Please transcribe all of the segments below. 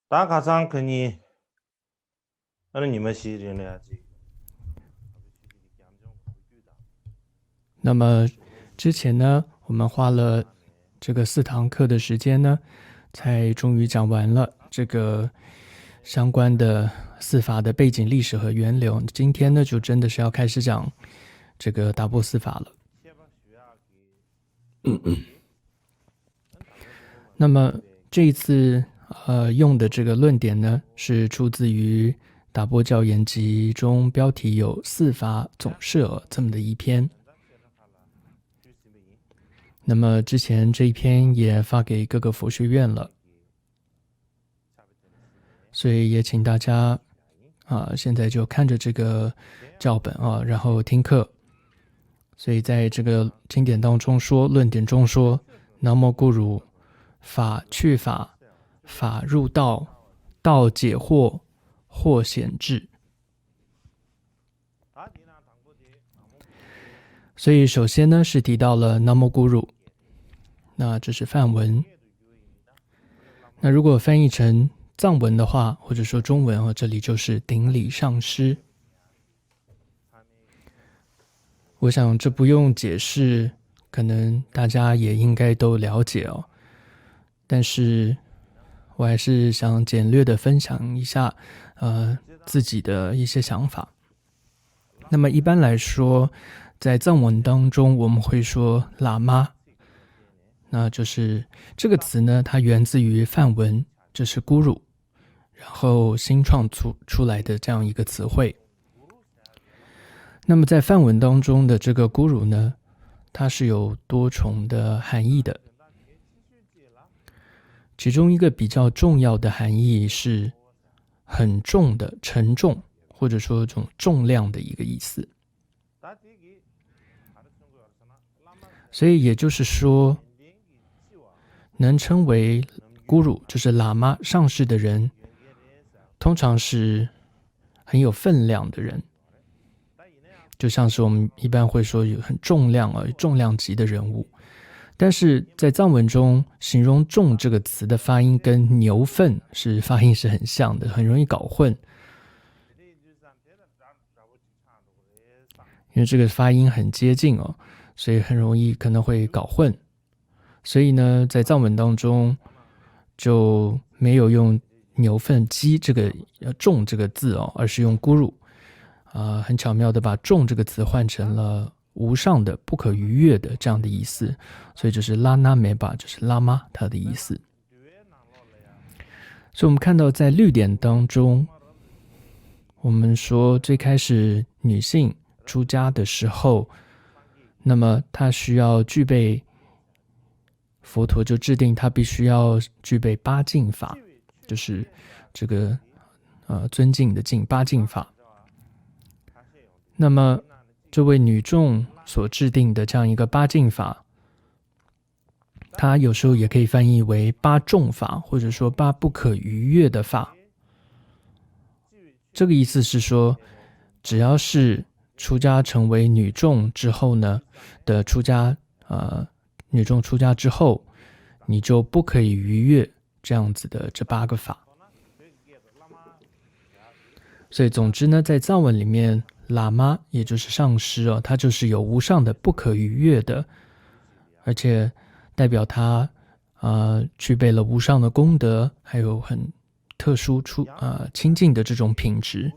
다 가상크니 나는你们系列的那么之前呢，我们花了这个4堂课的时间呢，才终于讲完了这个相关的司法的背景、历史和源流。今天呢，就真的是要开始讲这个达波司法了。那么这一次用的这个论点呢，是出自于达波教研集中标题有司法总社这么的一篇。那么之前这一篇也发给各个佛学院了，所以也请大家现在就看着这个教本然后听课。所以在这个经典当中说，论点中说，南无咕噜，法去法，法入道，道解惑，惑显智。所以首先呢是提到了南无咕噜，那这是梵文。那如果翻译成藏文的话，或者说中文这里就是顶礼上师。我想这不用解释，可能大家也应该都了解但是我还是想简略的分享一下自己的一些想法。那么一般来说，在藏文当中我们会说喇嘛，那就是这个词呢，它源自于梵文，这是咕噜，然后新创出来的这样一个词汇。那么在梵文当中的这个咕噜呢，它是有多重的含义的。其中一个比较重要的含义是很重的、沉重，或者说这种重量的一个意思。所以也就是说，能称为咕噜，就是喇嘛上师的人，通常是很有分量的人，就像是我们一般会说有很重量重量级的人物。但是在藏文中，形容重这个词的发音跟牛粪发音是很像的，很容易搞混。因为这个发音很接近所以很容易可能会搞混。所以呢，在藏文当中就没有用牛粪鸡这个重这个字而是用咕噜很巧妙的把重这个词换成了无上的、不可逾越的这样的意思，所以就是拉那梅巴，就是拉玛它的意思。所以我们看到在律典当中，我们说最开始女性出家的时候，那么她需要具备，佛陀就制定她必须要具备八敬法，就是这个尊敬的敬，八敬法。那么这位女众所制定的这样一个八敬法，它有时候也可以翻译为八重法，或者说八不可逾越的法。这个意思是说，只要是出家成为女众之后呢的出家女众出家之后，你就不可以逾越这样子的这8个法。所以总之呢，在藏文里面，喇嘛也就是上师它就是有无上的、不可逾越的，而且代表他具备了无上的功德，还有很特殊清净的这种品质。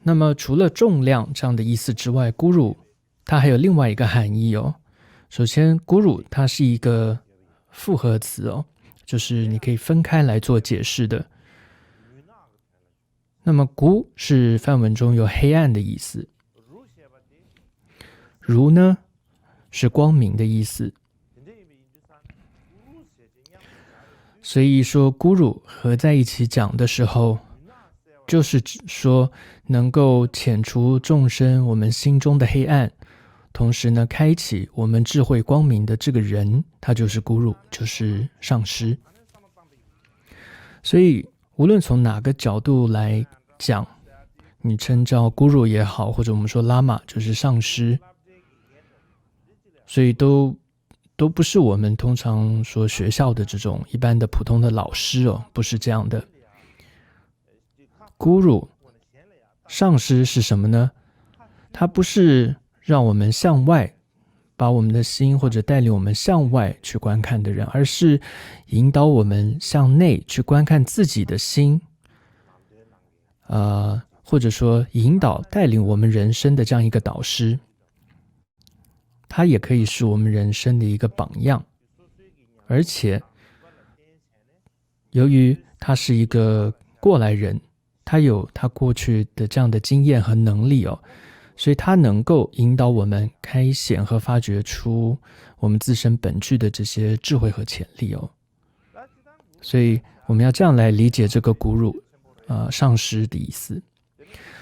那么除了重量这样的意思之外，咕噜它还有另外一个含义首先，咕噜它是一个复合词就是你可以分开来做解释的。那么咕是梵文中有黑暗的意思，如呢是光明的意思。所以说咕噜合在一起讲的时候，就是指说能够遣除众生我们心中的黑暗，同时呢开启我们智慧光明的这个人，他就是咕噜，就是上师。所以无论从哪个角度来讲，你称叫咕噜也好，或者我们说拉玛就是上师，所以都都不是我们通常说学校的这种一般的普通的老师哦，不是这样的。Guru 上师是什么呢？他不是让我们向外把我们的心或者带领我们向外去观看的人，而是引导我们向内去观看自己的心，或者说引导带领我们人生的这样一个导师。他也可以是我们人生的一个榜样，而且由于他是一个过来人，他有他过去的这样的经验和能力哦，所以他能够引导我们开显和发掘出我们自身本具的这些智慧和潜力哦。所以我们要这样来理解这个guru，上师的意思。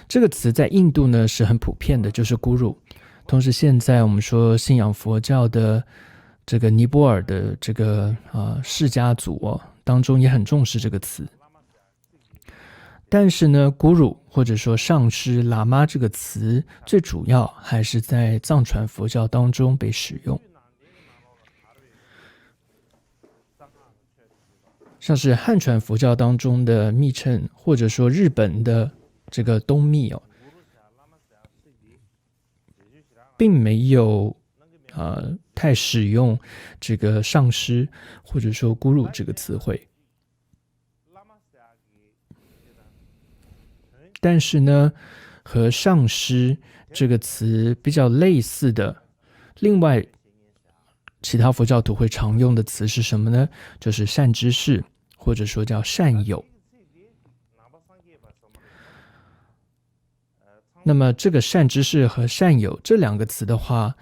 这个词在印度呢是很普遍的，就是 guru。同时现在我们说信仰佛教的这个尼泊尔的这个释迦族当中也很重视这个词。但是呢，guru 或者说上师喇嘛这个词最主要还是在藏传佛教当中被使用，像是汉传佛教当中的密乘，或者说日本的这个东密并没有太使用这个上师或者说 guru 这个词汇。但是呢，和上师这个词比较类似的，另外其他佛教徒会常用的词是什么呢？就是善知识，或者说叫善友。那么这个善知识和善友这两个词的话，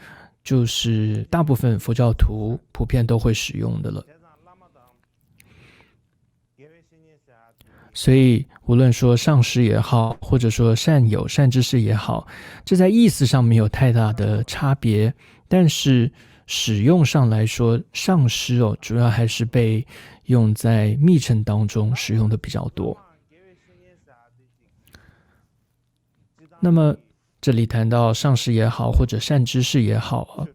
就是大部分佛教徒普遍都会使用的了。所以无论说上师也好，或者说善友善知识也好，这在意思上没有太大的差别，但是使用上来说，上师主要还是被用在密乘当中使用的比较多。那么这里谈到上师也好，或者善知识也好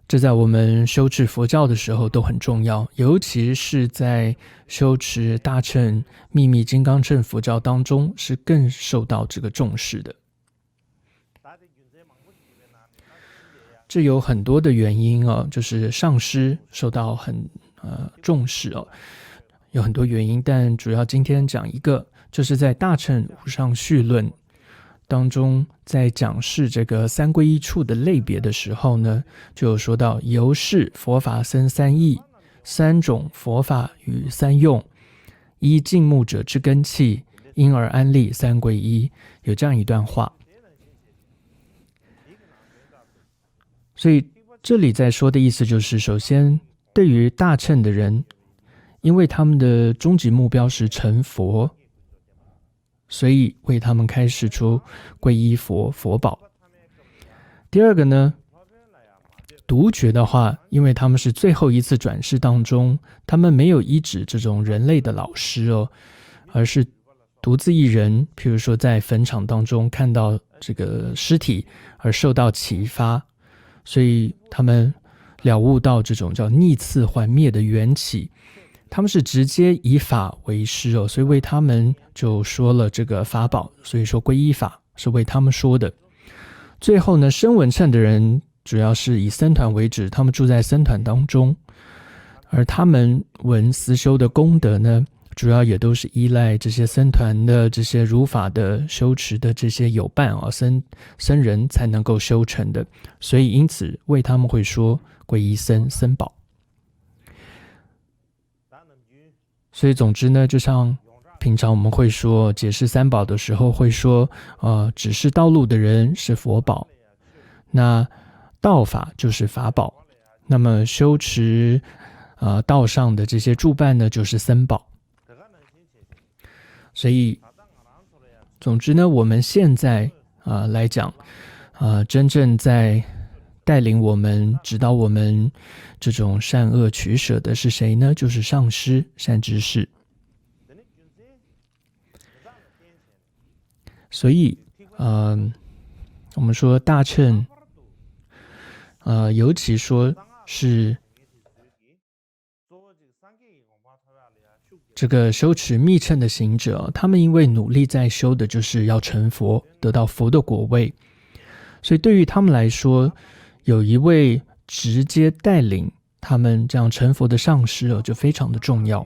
这在我们修持佛教的时候都很重要，尤其是在修持大乘秘密金刚乘佛教当中是更受到这个重视的。这有很多的原因就是上师受到很重视有很多原因，但主要今天讲一个，就是在大乘无上序论当中，在讲释这个三皈依处的类别的时候呢，就有说到由是佛法僧三义，三种佛法与三用，依敬慕者之根器，因而安立三皈依，有这样一段话。所以这里在说的意思就是，首先对于大乘的人，因为他们的终极目标是成佛，所以为他们开示出皈依佛佛宝。第二个呢，独觉的话，因为他们是最后一次转世当中，他们没有依止这种人类的老师而是独自一人，譬如说在坟场当中看到这个尸体而受到启发，所以他们了悟到这种叫逆次还灭的缘起，他们是直接以法为师所以为他们就说了这个法宝，所以说皈依法是为他们说的。最后呢，声闻乘的人主要是以僧团为止，他们住在僧团当中，而他们闻思修的功德呢，主要也都是依赖这些僧团的这些如法的修持的这些友伴僧人才能够修成的，所以因此为他们会说皈依僧宝。所以总之呢，就像平常我们会说解释三宝的时候会说指示道路的人是佛宝，那道法就是法宝，那么修持道上的这些助伴呢就是僧宝。所以总之呢，我们现在来讲真正在带领我们指导我们这种善恶取舍的是谁呢？就是上师善知识。所以我们说大乘尤其说是这个修持密乘的行者，他们因为努力在修的就是要成佛，得到佛的果位，所以对于他们来说，有一位直接带领他们这样成佛的上师就非常的重要。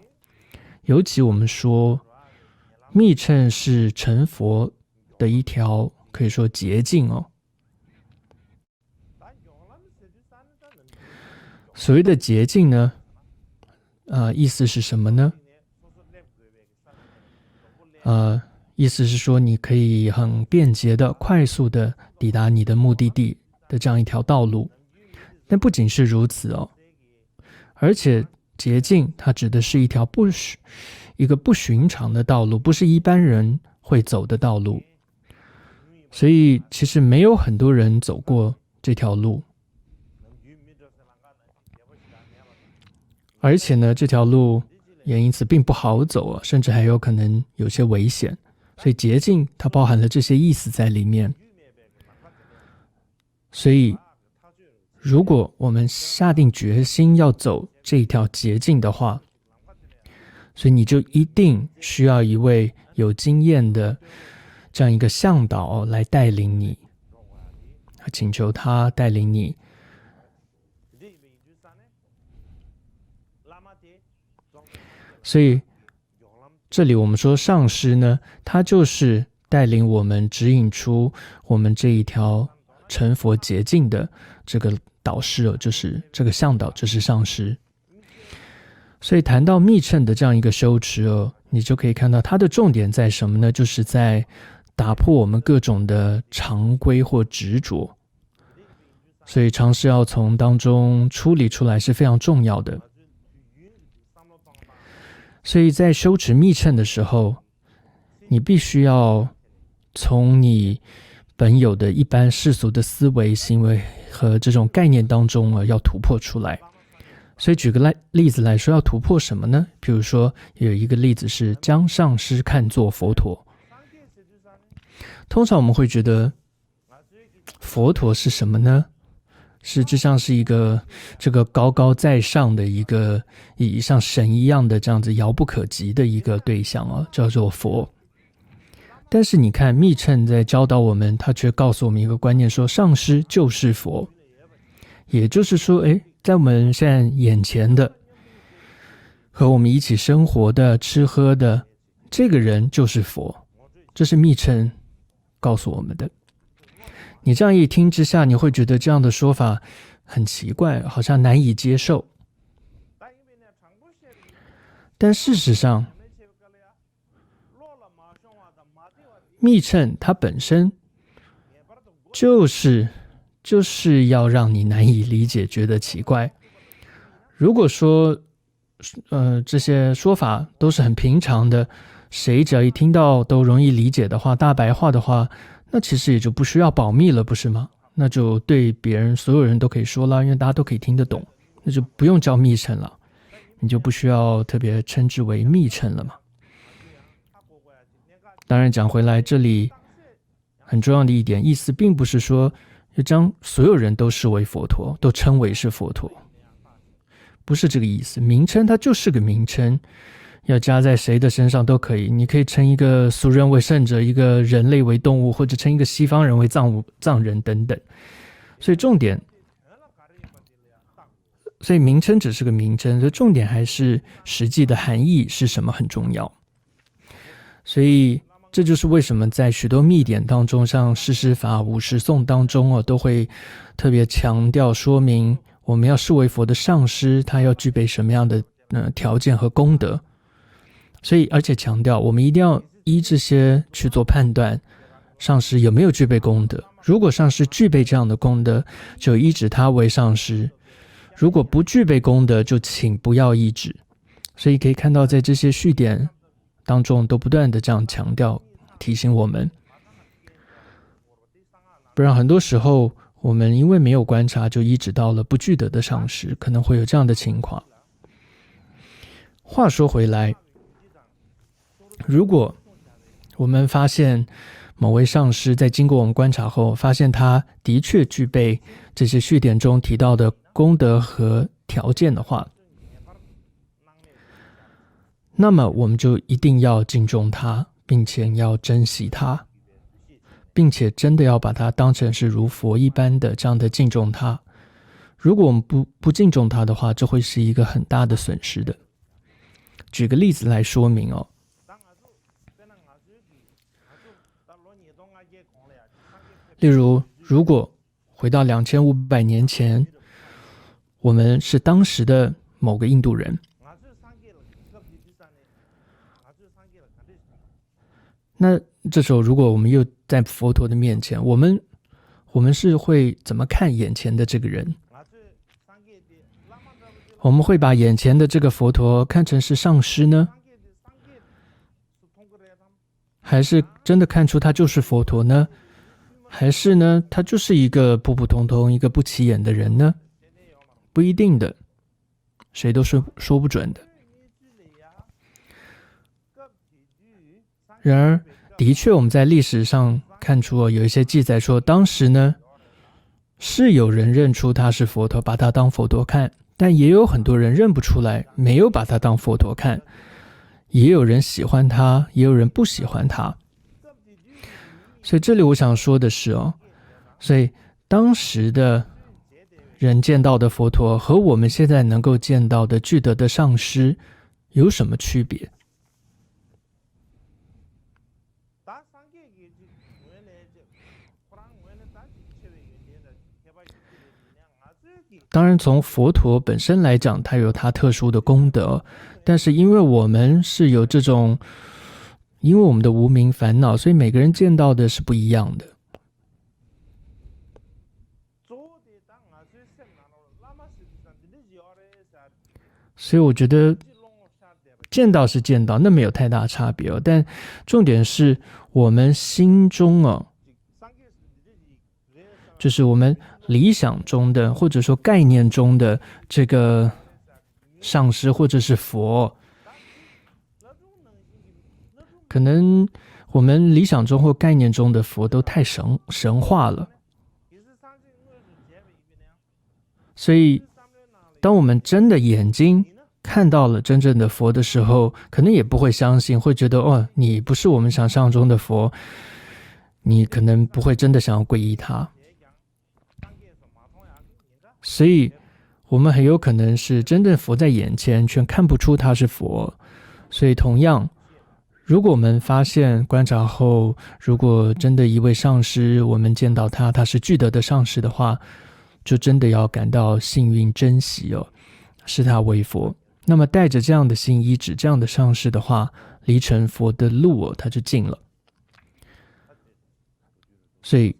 尤其我们说密乘是成佛的一条可以说捷径所谓的捷径呢，意思是什么呢？意思是说你可以很便捷的、快速的抵达你的目的地的这样一条道路。但不仅是如此而且捷径它指的是一条一个不寻常的道路，不是一般人会走的道路。所以其实没有很多人走过这条路，而且呢，这条路也因此并不好走甚至还有可能有些危险。所以捷径它包含了这些意思在里面。所以如果我们下定决心要走这一条捷径的话，所以你就一定需要一位有经验的这样一个向导来带领你，请求他带领你。所以这里我们说上师呢，他就是带领我们指引出我们这一条成佛捷径的这个导师就是这个向导，就是上师。所以谈到密乘的这样一个修持你就可以看到它的重点在什么呢？就是在打破我们各种的常规或执着。所以尝试要从当中处理出来是非常重要的。所以在修持密乘的时候，你必须要从你本有的一般世俗的思维、行为和这种概念当中要突破出来。所以举个例子来说，要突破什么呢？比如说有一个例子是将上师看作佛陀。通常我们会觉得佛陀是什么呢？是就像是一个这个高高在上的一个像神一样的这样子遥不可及的一个对象叫做佛。但是你看密乘在教导我们，他却告诉我们一个观念，说上师就是佛。也就是说在我们现在眼前的和我们一起生活的吃喝的这个人就是佛，这是密乘告诉我们的。你这样一听之下，你会觉得这样的说法很奇怪，好像难以接受。但事实上，密乘它本身就是要让你难以理解，觉得奇怪。如果说这些说法都是很平常的，谁只要一听到都容易理解的话，大白话的话，那其实也就不需要保密了，不是吗？那就对别人所有人都可以说了，因为大家都可以听得懂，那就不用叫密乘了，你就不需要特别称之为密乘了嘛。当然讲回来，这里很重要的一点，意思并不是说就将所有人都视为佛陀，都称为是佛陀，不是这个意思。名称它就是个名称，要加在谁的身上都可以。你可以称一个俗人为圣者，一个人类为动物，或者称一个西方人为藏人等等。所以重点，所以名称只是个名称，所以重点还是实际的含义是什么很重要。所以这就是为什么在许多密典当中，像事实法、五十颂当中都会特别强调说明，我们要视为佛的上师，他要具备什么样的条件和功德。所以而且强调我们一定要依这些去做判断，上师有没有具备功德。如果上师具备这样的功德，就依止他为上师；如果不具备功德，就请不要依止。所以可以看到在这些序典当中都不断的这样强调提醒我们，不然很多时候我们因为没有观察就依止到了不具德的上师，可能会有这样的情况。话说回来，如果我们发现某位上师在经过我们观察后，发现他的确具备这些序典中提到的功德和条件的话，那么我们就一定要敬重他，并且要珍惜他，并且真的要把他当成是如佛一般的这样的敬重他。如果我们不敬重他的话，这会是一个很大的损失的。举个例子来说明哦，例如，如果回到2500年前，我们是当时的某个印度人，那这时候如果我们又在佛陀的面前，我们是会怎么看眼前的这个人？我们会把眼前的这个佛陀看成是上师呢？还是真的看出他就是佛陀呢？还是呢，他就是一个普普通通、一个不起眼的人呢？不一定的，谁都说不准的。然而，的确我们在历史上看出有一些记载说，当时呢是有人认出他是佛陀，把他当佛陀看，但也有很多人认不出来，没有把他当佛陀看。也有人喜欢他，也有人不喜欢他。所以这里我想说的是所以当时的人见到的佛陀和我们现在能够见到的具德的上师有什么区别？当然从佛陀本身来讲，他有他特殊的功德，但是因为我们是有这种因为我们的无明烦恼，所以每个人见到的是不一样的。所以我觉得见到是见到，那没有太大差别但重点是我们心中就是我们理想中的或者说概念中的这个上师或者是佛，可能我们理想中或概念中的佛都太神话了。所以当我们真的眼睛看到了真正的佛的时候，可能也不会相信，会觉得你不是我们想象中的佛，你可能不会真的想要皈依他。所以我们很有可能是真正佛在眼前，却看不出他是佛。所以同样，如果我们发现观察后，如果真的一位上师，我们见到他是具德的上师的话，就真的要感到幸运珍惜视他为佛。那么带着这样的心依止这样的上师的话，离成佛的路他就近了。所以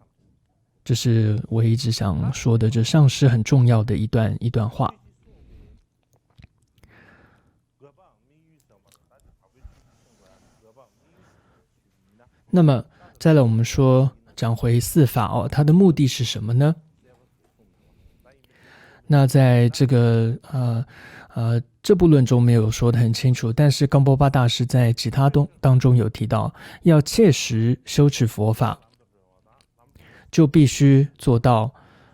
这是我一直想说的，这上师很重要的一段话。那么再来我们说讲回四法它的目的是什么呢？那在这个这部论中没有说得很清楚，但是冈波巴大师在其他当中有提到，要切实修持佛法，就必须做到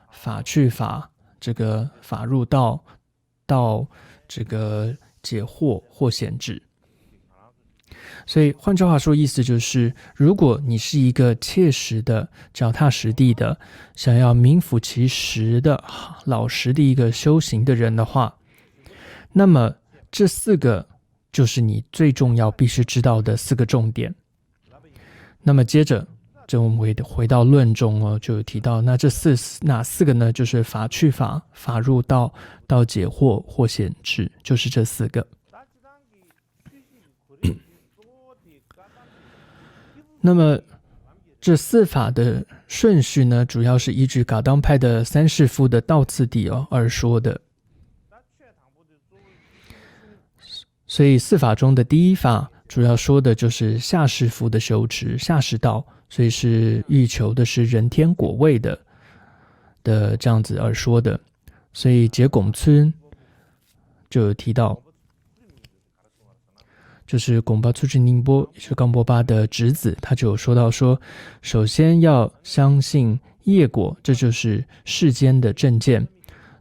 法去法，这个法入道，到这个解惑或显智。所以换句话说，意思就是如果你是一个切实的脚踏实地的想要名副其实的老实的一个修行的人的话，那么这四个就是你最重要必须知道的四个重点。那么接着我们回到论中就有提到，那哪四个呢？就是法去法，法入道，到解惑或显智，就是这四个。那么这四法的顺序呢，主要是依据噶当派的三世父的道次第而说的。所以四法中的第一法主要说的就是下士父的修持，下士道，所以是欲求的是人天果位的这样子而说的。所以结拱村就有提到，就是贡巴粗智宁波，也是冈波巴的侄子，他就有说到说，首先要相信业果，这就是世间的正见，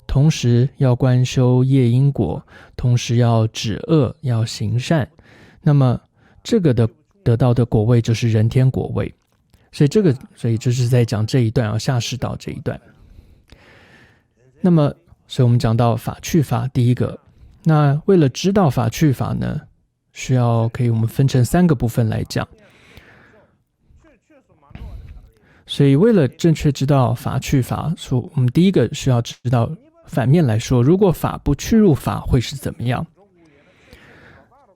同时要观修业因果，同时要止恶，要行善，那么这个的得到的果位就是人天果位。所以就是在讲这一段下士道这一段。那么所以我们讲到法去法第一个，那为了知道法去法呢，需要可以我们分成3个部分来讲。所以为了正确知道法去法，我们第一个需要知道反面来说，如果法不去入法会是怎么样。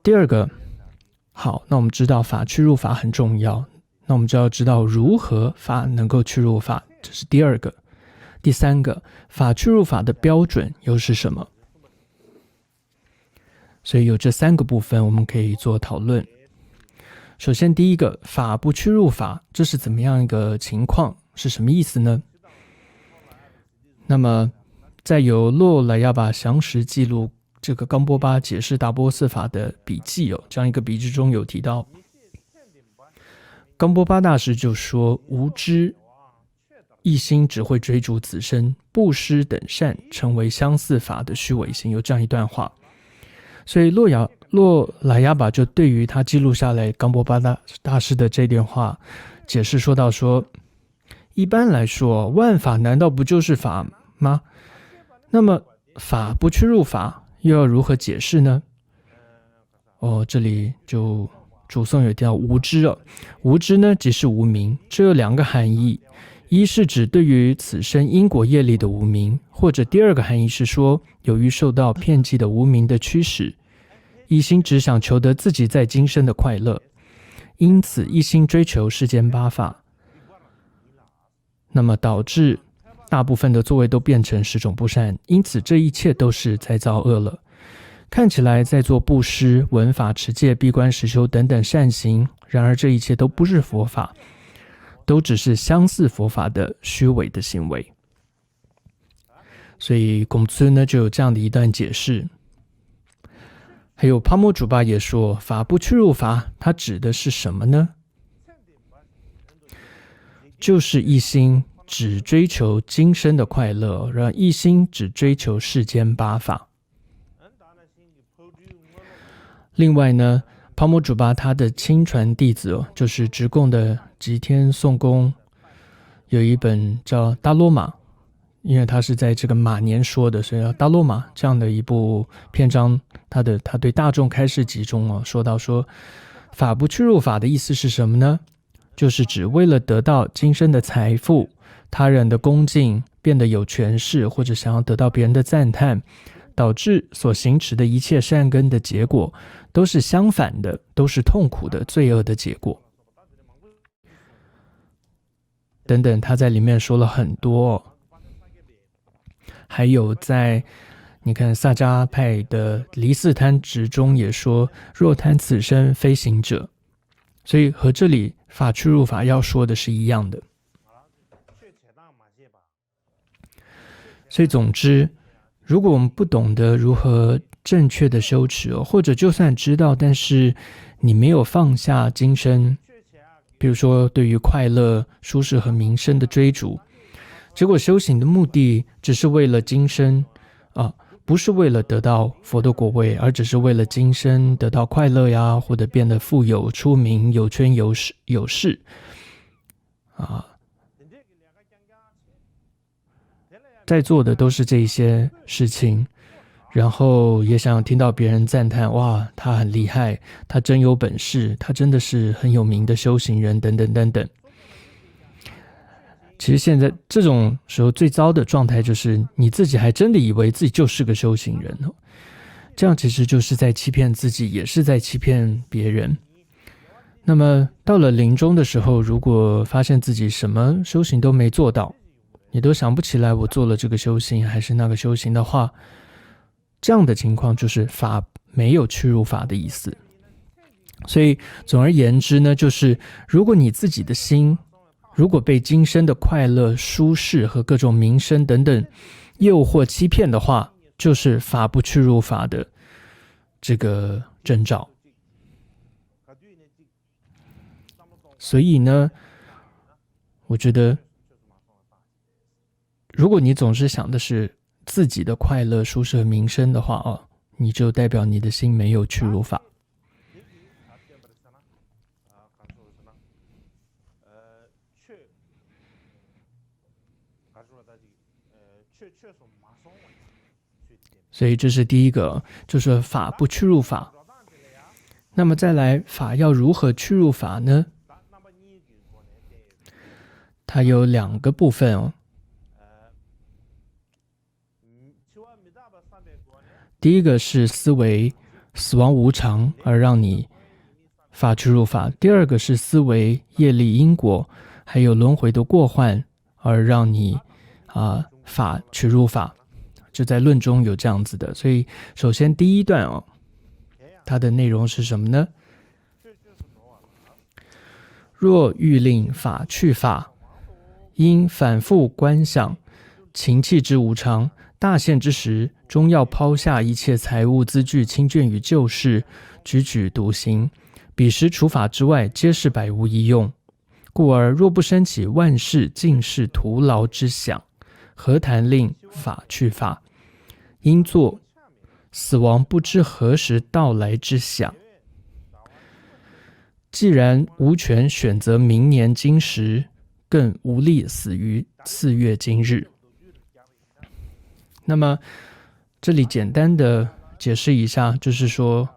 第二个，好，那我们知道法去入法很重要，那我们就要知道如何法能够去入法，这是第二个。第三个，法去入法的标准又是什么？所以有这3个部分我们可以做讨论。首先第一个，法不去入法，这是怎么样一个情况？是什么意思呢？那么在由洛莱亚巴详实记录这个冈波巴解释达波斯法的笔记这样一个笔记中有提到，冈波巴大师就说，无知一心只会追逐此生，布施等善成为相似法的虚伪性，有这样一段话。所以洛莱亚巴就对于他记录下来冈波巴大师的这段话解释说到说，一般来说万法难道不就是法吗？那么法不去入法又要如何解释呢？这里就主颂有提到无知无知呢即是无明，这有2个含义，一是指对于此生因果业力的无明，或者第二个含义是说，由于受到遍计的无明的驱使，一心只想求得自己在今生的快乐，因此一心追求世间8法，那么导致大部分的作为都变成10种不善，因此这一切都是在造恶了。看起来在做布施、闻法、持戒、闭关、实修等等善行，然而这一切都不是佛法，都只是相似佛法的虚伪的行为。所以贡村呢就有这样的一段解释。还有帕莫主巴也说，法不去入法，它指的是什么呢？就是一心只追求今生的快乐，让一心只追求世间8法。另外呢，帕莫主巴他的亲传弟子就是直贡的吉天颂公，有一本叫《大罗马》，因为他是在这个马年说的，所以叫《大罗马》这样的一部篇章，他对大众开示集中说到说，法不去入法的意思是什么呢？就是指为了得到今生的财富、他人的恭敬、变得有权势，或者想要得到别人的赞叹，导致所行持的一切善根的结果都是相反的，都是痛苦的、罪恶的结果等等。他在里面说了很多还有在你看萨迦派的离四贪执中也说，若贪此生非行者，所以和这里法去入法要说的是一样的。所以总之，如果我们不懂得如何正确的修持或者就算知道，但是你没有放下今生，比如说对于快乐、舒适和名声的追逐，结果修行的目的只是为了今生不是为了得到佛的果位，而只是为了今生得到快乐呀，或者变得富有、出名、有权有势在做的都是这些事情，然后也想听到别人赞叹，哇，他很厉害，他真有本事，他真的是很有名的修行人等等等等。其实现在这种时候最糟的状态就是你自己还真的以为自己就是个修行人这样其实就是在欺骗自己，也是在欺骗别人。那么到了临终的时候，如果发现自己什么修行都没做到，你都想不起来我做了这个修行还是那个修行的话，这样的情况就是法没有去入法的意思。所以总而言之呢，就是如果你自己的心如果被今生的快乐、舒适和各种名声等等诱惑欺骗的话，就是法不去入法的这个征兆。所以呢，我觉得如果你总是想的是自己的快乐、舒适和名声的话哦，你就代表你的心没有去如法。所以这是第一个，就是法不去入法。那么再来，法要如何去入法呢？它有2个部分哦。第一个是思维死亡无常而让你法去入法，第二个是思维业力因果还有轮回的过患而让你法去入法，就在论中有这样子的。所以首先第一段哦，它的内容是什么呢？若欲令法去法，因反复观想情气之无常，大限之时，终要抛下一切财物资具亲眷与旧事，举举独行。彼时除法之外，皆是百无一用。故而若不生起万事尽是徒劳之想，何谈令法去法？应作死亡不知何时到来之想。既然无权选择明年今时，更无力死于次月今日。那么这里简单的解释一下，就是说，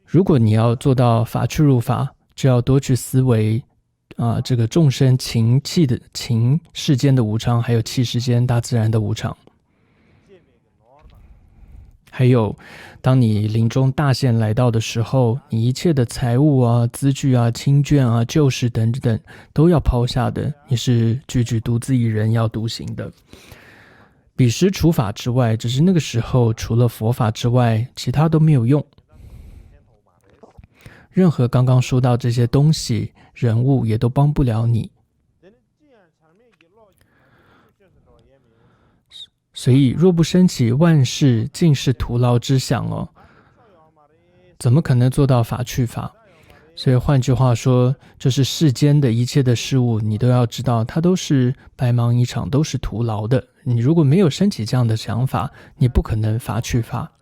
如果你要做到法去入法，就要多去思维这个众生情气的情世间的无常，还有气世间大自然的无常。还有当你临终大限来到的时候，你一切的财物啊、资具啊、亲眷啊、旧事等等都要抛下的，你是句句独自一人要独行的。彼时除法之外，只是那个时候除了佛法之外，其他都没有用。任何刚刚说到这些东西、人物也都帮不了你。所以若不升起万事尽是徒劳之想哦，怎么可能做到法去法？所以换句话说，就是世间的一切的事物，你都要知道它都是白忙一场，都是徒劳的。你如果没有升起这样的想法，你不可能法去法。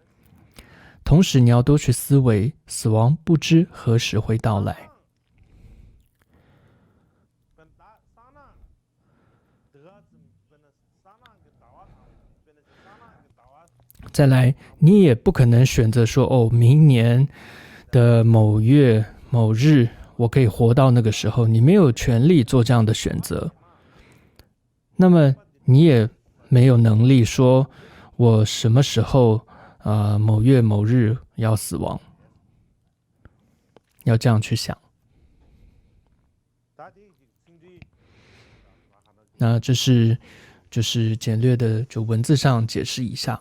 同时你要多去思维，死亡不知何时会到来。再来，你也不可能选择说明年的某月某日我可以活到那个时候，你没有权利做这样的选择。那么你也没有能力说我什么时候某月某日要死亡，要这样去想。那这是就是简略的就文字上解释一下。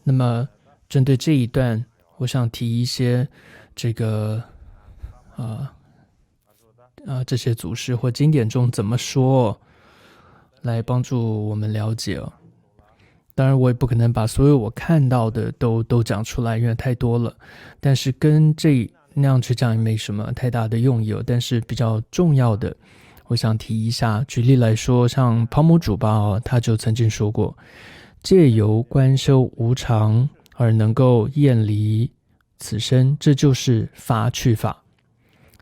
那么针对这一段，我想提一些这个这些祖师或经典中怎么说，来帮助我们了解哦。当然我也不可能把所有我看到的都讲出来，因为太多了。但是跟那样去讲也没什么太大的用意哦。但是比较重要的，我想提一下。举例来说，像泡沫主吧他就曾经说过，借由观修无常而能够厌离此生，这就是法去法。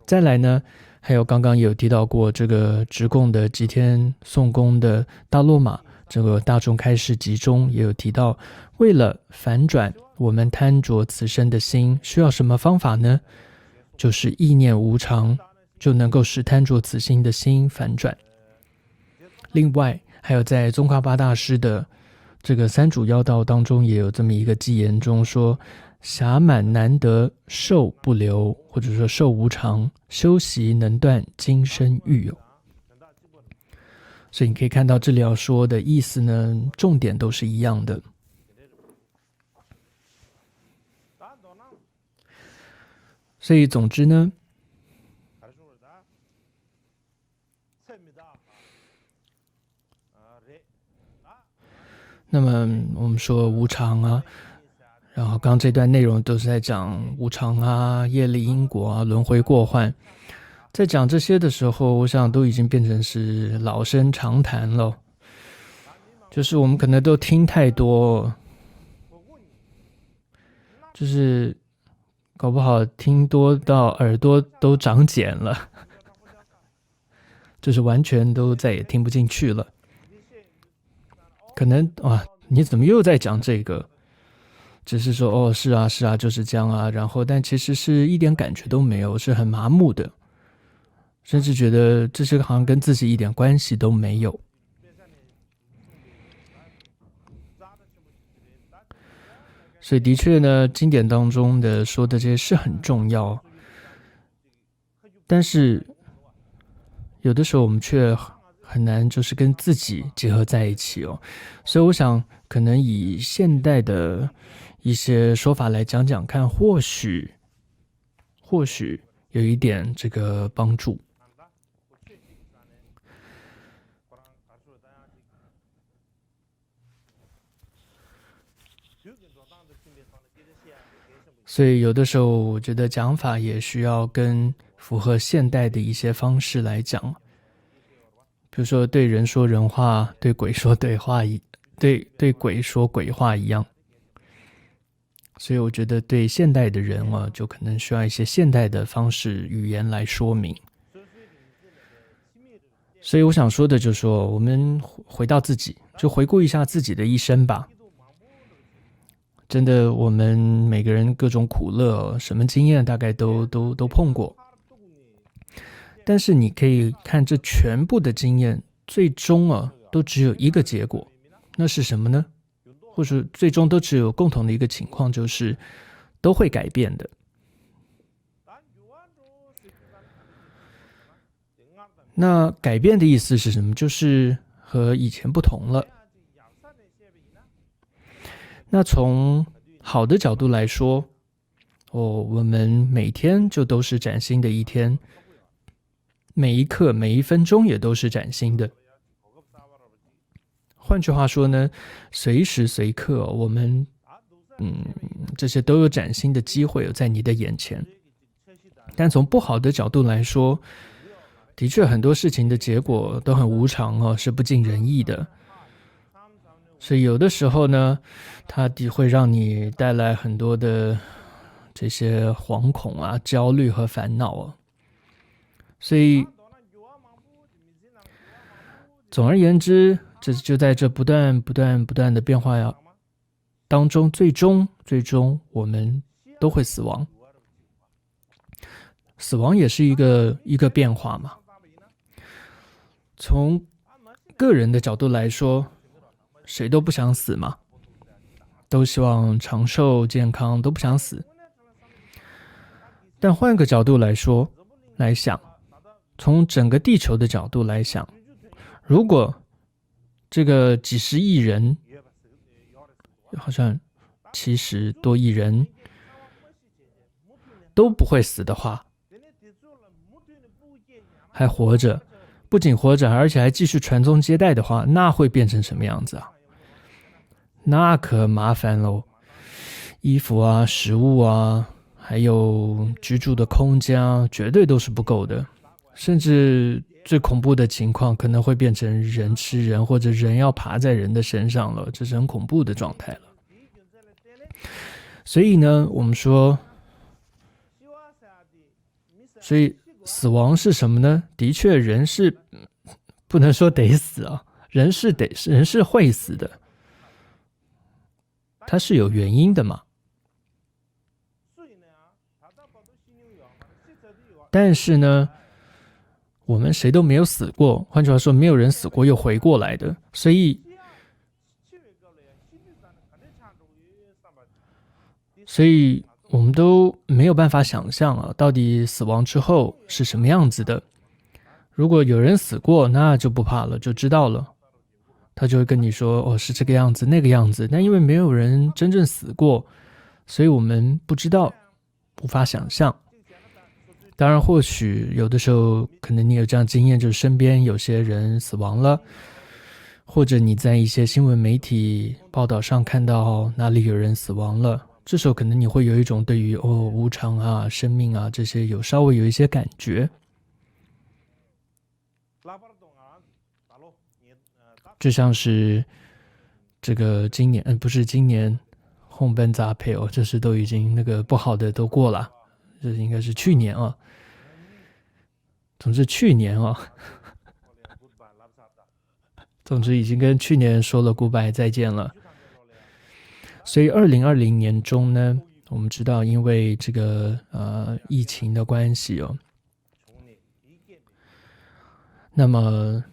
再来呢，还有刚刚也有提到过这个直供的吉天颂功的大落马这个大众开示集中也有提到，为了反转我们贪着此生的心，需要什么方法呢？就是意念无常，就能够使贪着此心的心反转。另外还有在宗喀巴大师的这个三主要道当中也有这么一个偈言中说，暇满难得寿不留，或者说寿无常，修习能断今生欲有。所以你可以看到这里要说的意思呢，重点都是一样的。所以总之呢，那么我们说无常啊，然后刚刚这段内容都是在讲无常啊、业力因果啊、轮回过患。在讲这些的时候，我想都已经变成是老生常谈了，就是我们可能都听太多，就是搞不好听多到耳朵都长茧了，就是完全都再也听不进去了。可能你怎么又在讲这个？只是说是啊是啊就是这样啊，然后但其实是一点感觉都没有，是很麻木的，甚至觉得这些好像跟自己一点关系都没有。所以的确呢，经典当中的说的这些是很重要，但是有的时候我们却很难就是跟自己结合在一起哦。所以我想可能以现代的一些说法来讲讲看，或许有一点这个帮助。所以有的时候我觉得讲法也需要跟符合现代的一些方式来讲，比如说对人说人话，对鬼说对话，对鬼说鬼话一样。所以我觉得对现代的人就可能需要一些现代的方式语言来说明。所以我想说的就是说，我们回到自己，就回顾一下自己的一生吧。真的，我们每个人各种苦乐，什么经验大概都碰过。但是你可以看这全部的经验，最终都只有一个结果，那是什么呢？或者最终都只有共同的一个情况，就是都会改变的。那改变的意思是什么？就是和以前不同了。那从好的角度来说，我们每天就都是崭新的一天，每一刻每一分钟也都是崭新的。换句话说呢，随时随刻我们这些都有崭新的机会在你的眼前。但从不好的角度来说，的确很多事情的结果都很无常是不尽人意的。所以有的时候呢，它会让你带来很多的这些惶恐啊、焦虑和烦恼所以总而言之，这就在这不断的变化当中，最终我们都会死亡。死亡也是一个变化嘛。从个人的角度来说，谁都不想死嘛，都希望长寿健康，都不想死。但换个角度来说来想，从整个地球的角度来想，如果这个几十亿人，好像70多亿人都不会死的话，还活着，不仅活着，而且还继续传宗接代的话，那会变成什么样子啊？那可麻烦喽，衣服啊、食物啊，还有居住的空间啊，绝对都是不够的。甚至最恐怖的情况，可能会变成人吃人，或者人要爬在人的身上了，这是很恐怖的状态了。所以呢，我们说，所以死亡是什么呢？的确，人是不能说得死啊，人是会死的。它是有原因的嘛。但是呢，我们谁都没有死过，换句话说，没有人死过又回过来的，所以我们都没有办法想象到底死亡之后是什么样子的。如果有人死过，那就不怕了，就知道了。他就会跟你说，是这个样子那个样子，但因为没有人真正死过，所以我们不知道，无法想象。当然或许有的时候可能你有这样经验，就是身边有些人死亡了，或者你在一些新闻媒体报道上看到哪里有人死亡了，这时候可能你会有一种对于无常啊、生命啊这些稍微有一些感觉。就像是这个今年，不是今年红本杂配哦，就是都已经那个不好的都过了，这应该是去年啊。总之去年啊，总之已经跟去年说了 goodbye 再见了。所以2020年中呢，我们知道因为这个疫情的关系哦，那么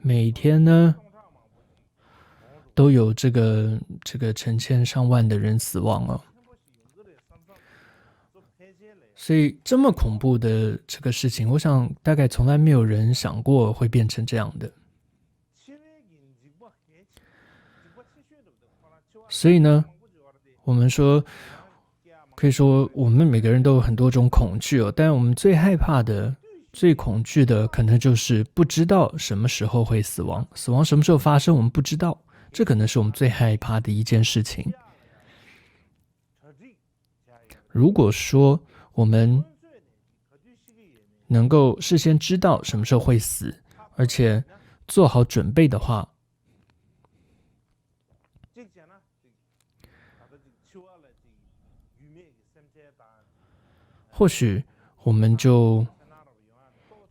每天呢都有这个成千上万的人死亡哦。所以这么恐怖的这个事情，我想大概从来没有人想过会变成这样的。所以呢，我们说，可以说我们每个人都有很多种恐惧哦，但我们最害怕的、最恐惧的，可能就是不知道什么时候会死亡，死亡什么时候发生，我们不知道，这可能是我们最害怕的一件事情。如果说我们能够事先知道什么时候会死，而且做好准备的话，或许我们就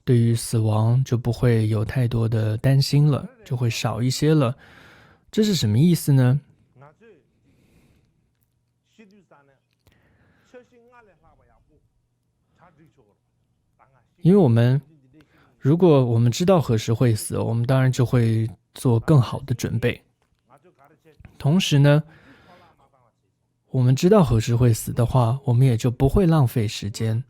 对于死亡就不会有太多的担心了，就会少一些了。这是什么意思呢？因为如果我们知道何时会死，我们当然就会做更好的准备。同时呢，我们知道何时会死的话，我们也就不会浪费时间，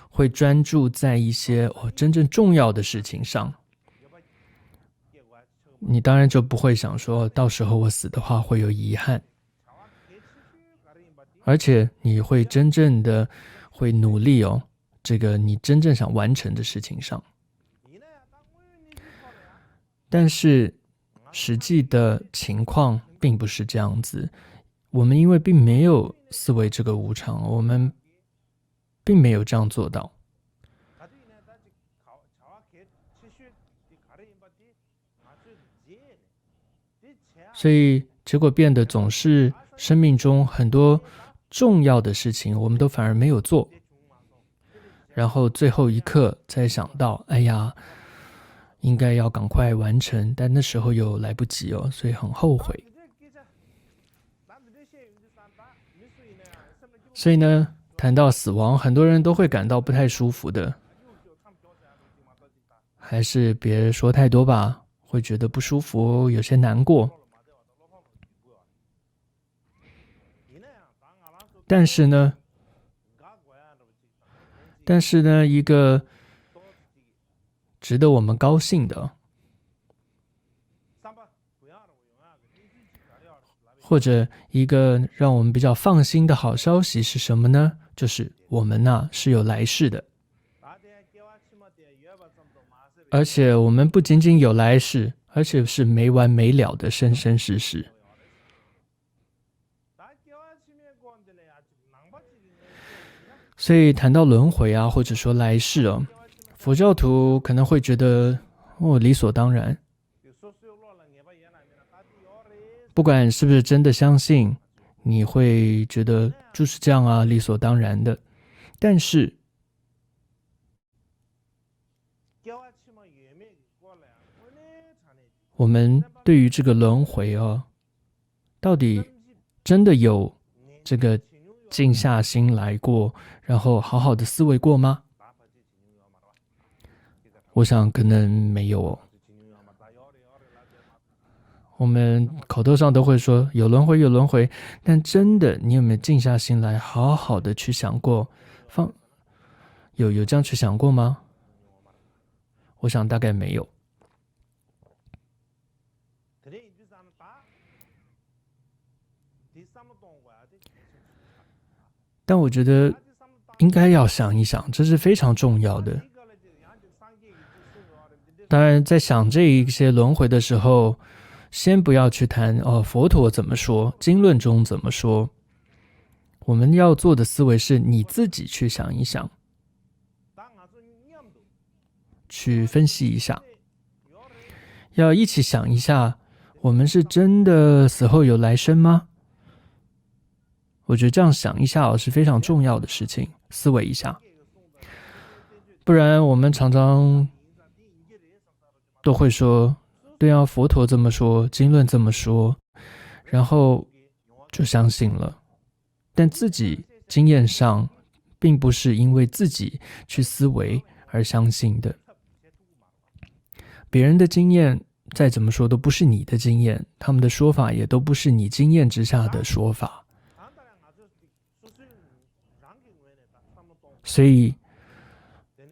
会专注在一些真正重要的事情上。你当然就不会想说到时候我死的话会有遗憾，而且你会真正的会努力哦，这个你真正想完成的事情上。但是实际的情况并不是这样子，我们因为并没有思维这个无常，我们并没有这样做到。所以结果变得总是生命中很多重要的事情我们都反而没有做，然后最后一刻才想到，哎呀，应该要赶快完成，但那时候又来不及哦，所以很后悔。所以呢，谈到死亡，很多人都会感到不太舒服的，还是别说太多吧，会觉得不舒服，有些难过。但是呢，一个值得我们高兴的，或者一个让我们比较放心的好消息是什么呢？就是我们是有来世的，而且我们不仅仅有来世，而且是没完没了的生生世世。所以谈到轮回啊，或者说来世哦，佛教徒可能会觉得理所当然，不管是不是真的相信，你会觉得就是这样啊，理所当然的。但是我们对于这个轮回哦，到底真的有这个静下心来过，然后好好的思维过吗？我想可能没有哦。我们口头上都会说有轮回有轮回，但真的你有没有静下心来好好的去想过，有这样去想过吗？我想大概没有。但我觉得应该要想一想，这是非常重要的。当然，在想这一些轮回的时候，先不要去谈佛陀怎么说，经论中怎么说。我们要做的思维是你自己去想一想，去分析一下，要一起想一下，我们是真的死后有来生吗？我觉得这样想一下是非常重要的事情，思维一下。不然我们常常都会说，对啊，佛陀这么说，经论这么说，然后就相信了。但自己经验上并不是因为自己去思维而相信的。别人的经验再怎么说都不是你的经验，他们的说法也都不是你经验之下的说法。所以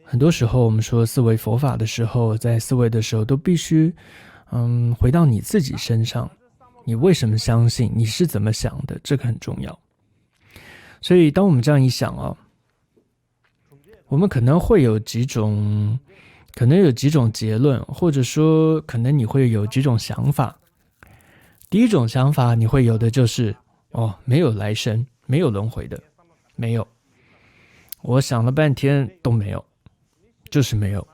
很多时候我们说思维佛法的时候，在思维的时候都必须回到你自己身上，你为什么相信，你是怎么想的，这个很重要。所以当我们这样一想我们可能会有几种结论，或者说可能你会有几种想法。第一种想法你会有的就是没有来生，没有轮回的，没有。我想了半天都没有，就是没有。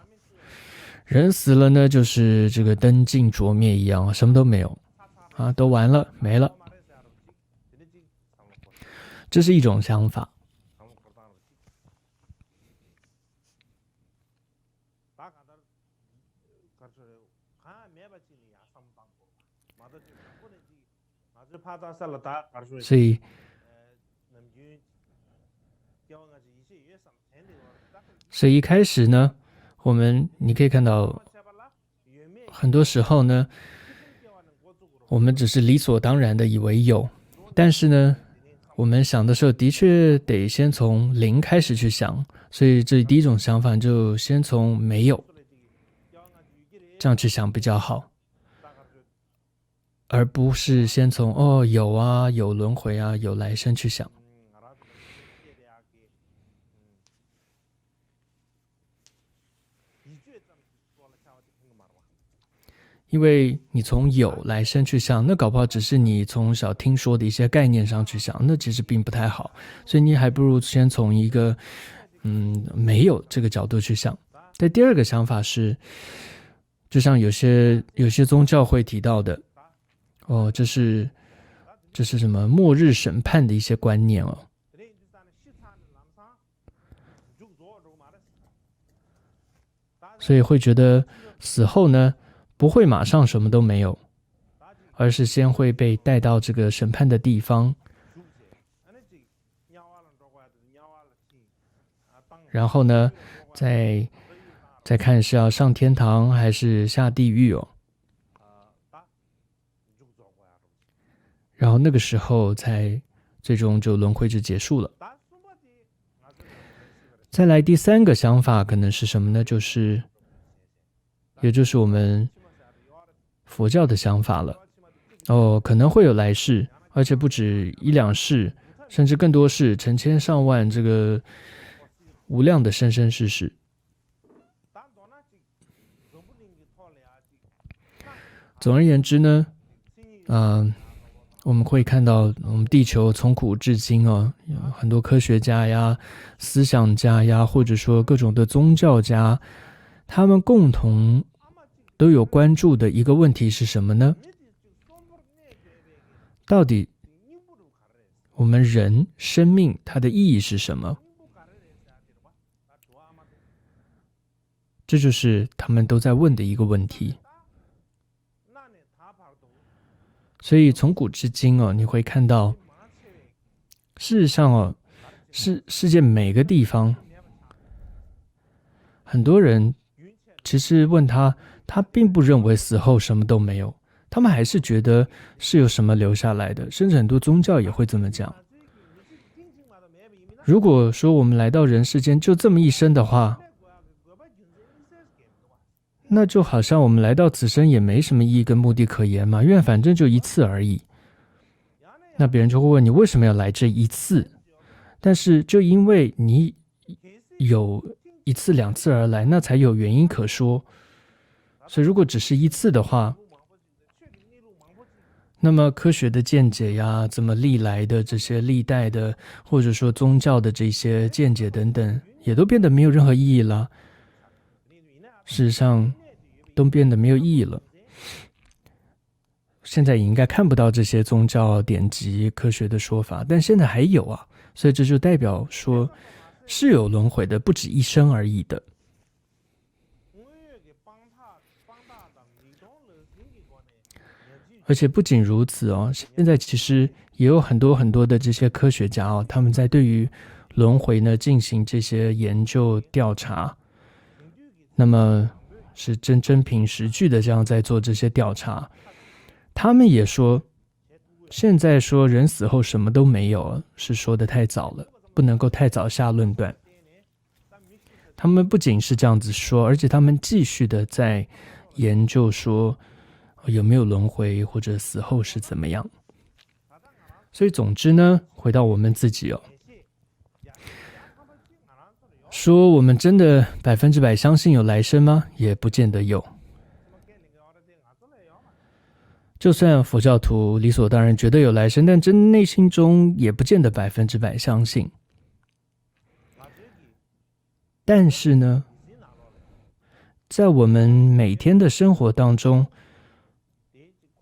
人死了呢，就是这个灯尽灼灭一样，什么都没有都完了，没了。这是一种想法。所以一开始呢，你可以看到很多时候呢，我们只是理所当然的以为有，但是呢我们想的时候的确得先从零开始去想，所以这第一种想法就先从没有这样去想比较好，而不是先从有啊，有轮回啊，有来生去想。因为你从有来生去想，那搞不好只是你从小听说的一些概念上去想，那其实并不太好。所以你还不如先从一个没有这个角度去想。但第二个想法是，就像有些宗教会提到的这是什么末日审判的一些观念所以会觉得死后呢不会马上什么都没有，而是先会被带到这个审判的地方，然后呢再看是要上天堂还是下地狱然后那个时候才最终就轮回就结束了。再来第三个想法可能是什么呢？也就是我们佛教的想法了可能会有来世，而且不止一两世，甚至更多世，成千上万，这个无量的生生世世。总而言之呢我们会看到我们地球从古至今有很多科学家呀、思想家呀，或者说各种的宗教家，他们共同都有关注的一个问题是什么呢？到底我们人生命它的意义是什么？这就是他们都在问的一个问题。所以从古至今你会看到，事实上世界每个地方，很多人其实问他并不认为死后什么都没有，他们还是觉得是有什么留下来的，甚至很多宗教也会这么讲。如果说我们来到人世间就这么一生的话，那就好像我们来到此生也没什么意义跟目的可言嘛，因为反正就一次而已。那别人就会问你为什么要来这一次？但是就因为你有一次两次而来，那才有原因可说。所以如果只是一次的话，那么科学的见解呀，怎么历来的这些历代的，或者说宗教的这些见解等等，也都变得没有任何意义了。事实上，都变得没有意义了。现在也应该看不到这些宗教典籍、科学的说法，但现在还有啊，所以这就代表说是有轮回的，不止一生而已的。而且不仅如此哦，现在其实也有很多很多的这些科学家哦，他们在对于轮回呢进行这些研究调查，那么是真凭实据的这样在做这些调查。他们也说，现在说人死后什么都没有，是说得太早了，不能够太早下论断。他们不仅是这样子说，而且他们继续的在研究说有没有轮回，或者死后是怎么样。所以总之呢，回到我们自己哦，说我们真的100%相信有来生吗？也不见得有。就算佛教徒理所当然觉得有来生，但真内心中也不见得100%相信。但是呢，在我们每天的生活当中，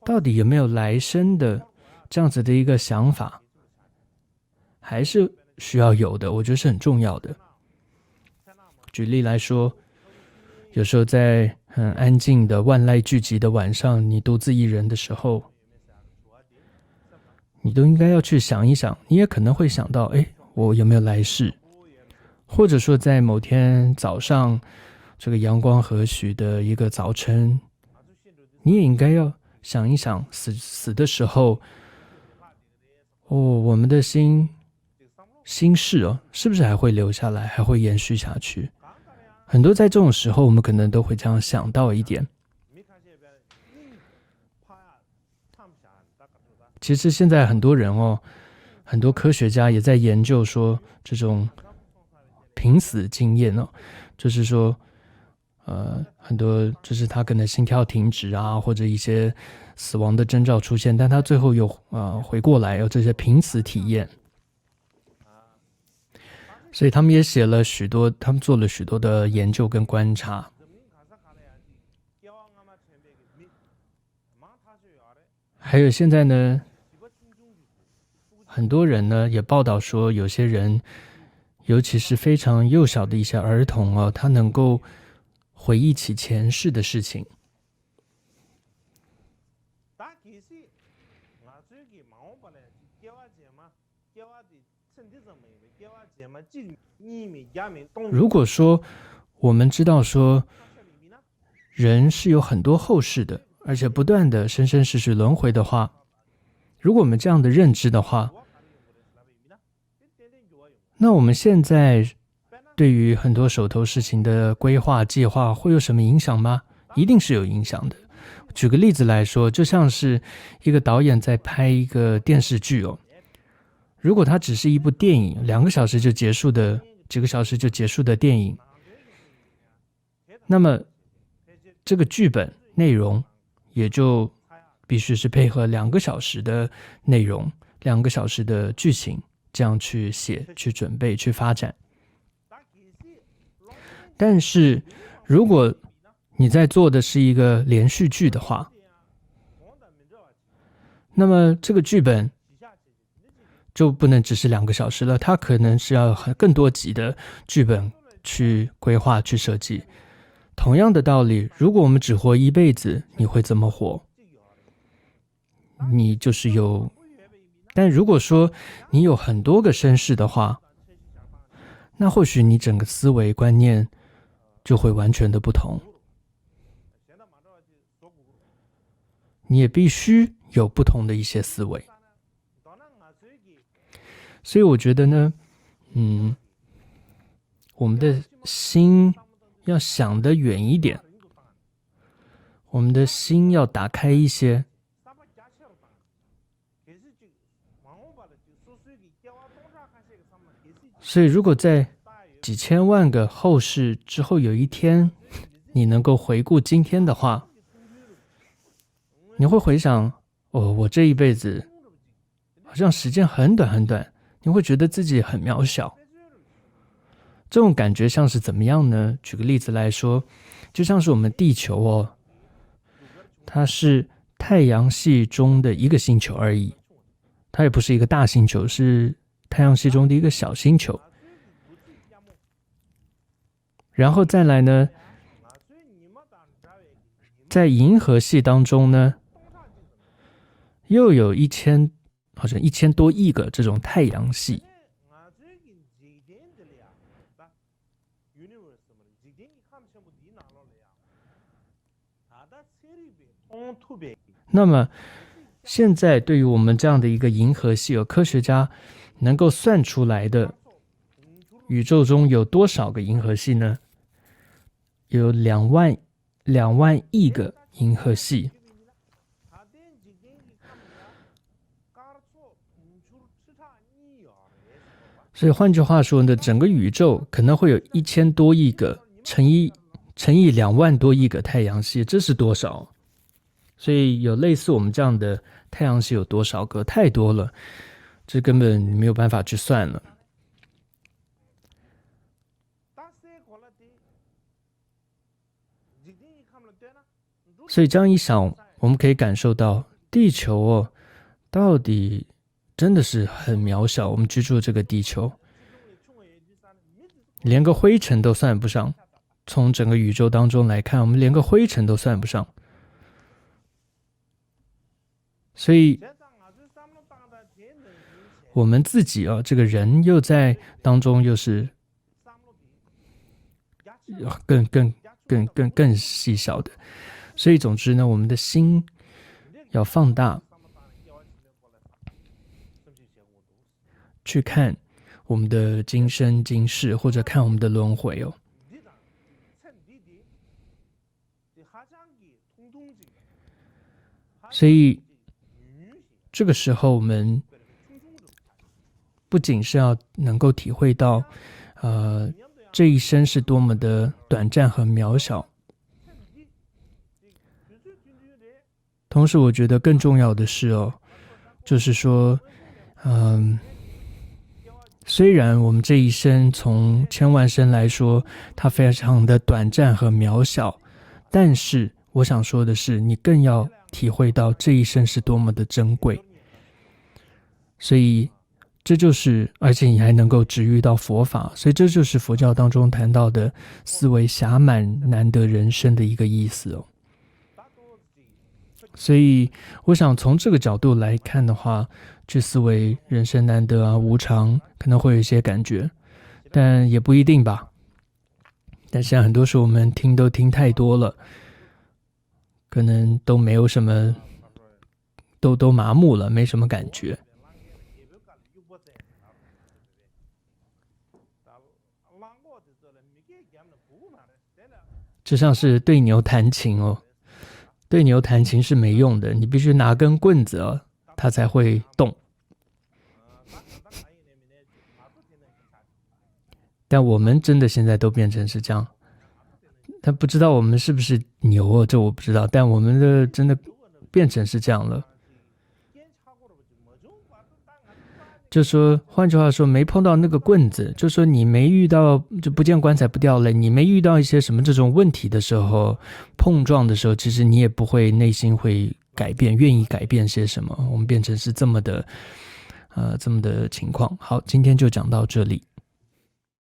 到底有没有来生的这样子的一个想法，还是需要有的，我觉得是很重要的。举例来说，有时候在很安静的万籁俱寂的晚上，你独自一人的时候，你都应该要去想一想，你也可能会想到，我有没有来世？或者说在某天早上，这个阳光和煦的一个早晨，你也应该要想一想死的时候，我们的心事是不是还会留下来，还会延续下去？很多在这种时候，我们可能都会这样想到一点。其实现在很多人很多科学家也在研究说这种濒死经验就是说很多就是他可能心跳停止啊，或者一些死亡的征兆出现，但他最后又回过来，有这些濒死体验。所以他们也写了许多，他们做了许多的研究跟观察。还有现在呢，很多人呢也报道说，有些人，尤其是非常幼小的一些儿童他能够回忆起前世的事情。如果说我们知道说人是有很多后世的，而且不断的生生世世轮回的话，如果我们这样的认知的话，那我们现在对于很多手头事情的规划计划会有什么影响吗？一定是有影响的。举个例子来说，就像是一个导演在拍一个电视剧如果它只是一部电影，2个小时就结束的，几个小时就结束的电影，那么这个剧本内容也就必须是配合2个小时的内容，2个小时的剧情，这样去写、去准备、去发展。但是如果你在做的是一个连续剧的话，那么这个剧本就不能只是2个小时了，它可能是要更多集的剧本去规划、去设计。同样的道理，如果我们只活一辈子，你会怎么活？你就是有，但如果说你有很多个身世的话，那或许你整个思维观念就会完全的不同。你也必须有不同的一些思维。所以我觉得呢，我们的心要想得远一点，我们的心要打开一些。所以如果在几千万个后世之后，有一天你能够回顾今天的话，你会回想，我这一辈子好像时间很短很短，你会觉得自己很渺小。这种感觉像是怎么样呢？举个例子来说，就像是我们地球它是太阳系中的一个星球而已，它也不是一个大星球，是太阳系中的一个小星球。然后再来呢，在银河系当中呢，又有好像1000多亿个这种太阳系。那么现在对于我们这样的一个银河系，有科学家能够算出来的宇宙中有多少个银河系呢？有2万亿个银河系。所以换句话说呢，整个宇宙可能会有1000多亿个乘以2万多亿个太阳系，这是多少？所以有类似我们这样的太阳系有多少个？太多了，这根本没有办法去算了。所以这样一想，我们可以感受到地球到底真的是很渺小。我们居住的这个地球，连个灰尘都算不上。从整个宇宙当中来看，我们连个灰尘都算不上。所以我们自己这个人又在当中又是更细小的。所以总之呢，我们的心要放大，去看我们的今生今世，或者看我们的轮回所以这个时候我们不仅是要能够体会到这一生是多么的短暂和渺小，同时我觉得更重要的是就是说虽然我们这一生从千万生来说它非常的短暂和渺小，但是我想说的是，你更要体会到这一生是多么的珍贵。所以这就是而且你还能够直遇到佛法，所以这就是佛教当中谈到的思维暇满难得人生的一个意思所以我想从这个角度来看的话，去思维人生难得无常，可能会有一些感觉，但也不一定吧。但现在很多时候我们都听太多了，可能都没有什么，都麻木了，没什么感觉。就像是对牛弹琴对牛弹琴是没用的，你必须拿根棍子它才会动。但我们真的现在都变成是这样，但不知道我们是不是牛这我不知道，但我们的真的变成是这样了。就说换句话说，没碰到那个棍子，就说你没遇到就不见棺材不掉泪，你没遇到一些什么这种问题的时候，碰撞的时候，其实你也不会内心会改变，愿意改变些什么。我们变成是这么的情况。好，今天就讲到这里。